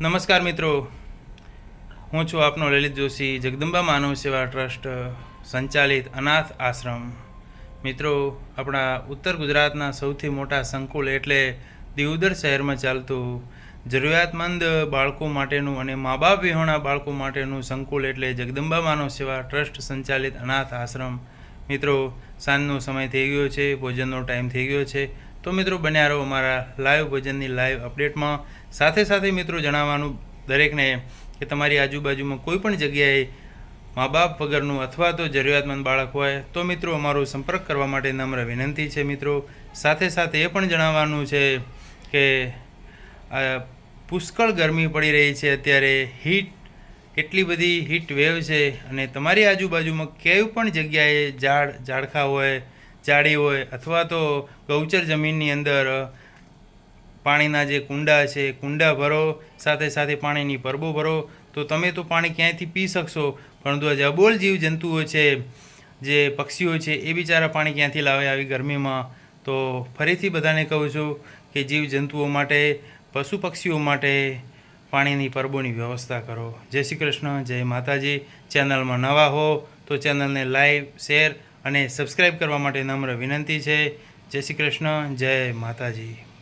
નમસ્કાર મિત્રો, હું છું આપનો લલિત જોશી, જગદંબા માનવ સેવા ટ્રસ્ટ સંચાલિત અનાથ આશ્રમ. મિત્રો, આપણા ઉત્તર ગુજરાતના સૌથી મોટા સંકુલ એટલે દિયોદર શહેરમાં ચાલતું જરૂરિયાતમંદ બાળકો માટેનું અને મા બાપ વિહોણા બાળકો માટેનું સંકુલ એટલે જગદંબા માનવ સેવા ટ્રસ્ટ સંચાલિત અનાથ આશ્રમ. મિત્રો, સાંજનો સમય થઈ ગયો છે, ભોજનનો ટાઈમ થઈ ગયો છે. તો મિત્રો, બન્યા રહો અમારા લાઈવ ભોજનની લાઈવ અપડેટમાં. સાથે મિત્રો જણાવવાનું દરેકને કે તમારી આજુબાજુમાં કોઈ પણ જગ્યાએ મા બાપ વગરનું અથવા તો જરૂરિયાતમંદ બાળક હોય તો મિત્રો અમારો સંપર્ક કરવા માટે નમ્ર વિનંતી છે. મિત્રો, સાથે એ પણ જણાવવાનું છે કે પુષ્કળ ગરમી પડી રહી છે અત્યારે. એટલી બધી હીટ વેવ છે અને તમારી આજુબાજુમાં કોઈ પણ જગ્યાએ ઝાડખા હોય, ઝાડી હોય અથવા તો ગૌચર જમીનની અંદર પાણીના જે કુંડા છે કુંડા ભરો, સાથે પાણીની પરબો ભરો. તો તમે તો પાણી ક્યાંયથી પી શકશો, પરંતુ જે અબોલ જીવ જંતુઓ છે, જે પક્ષીઓ છે, એ બિચારા પાણી ક્યાંથી લાવે આવી ગરમીમાં? તો ફરીથી બધાને કહું છું કે જીવ જંતુઓ માટે, પશુ પક્ષીઓ માટે પાણીની પરબોની વ્યવસ્થા કરો. જય શ્રી કૃષ્ણ, જય માતાજી. ચેનલમાં નવા હો તો ચેનલને લાઈક, શેર અને સબસ્ક્રાઈબ કરવા માટે નમ્ર વિનંતી છે. જય શ્રી કૃષ્ણ, જય માતાજી.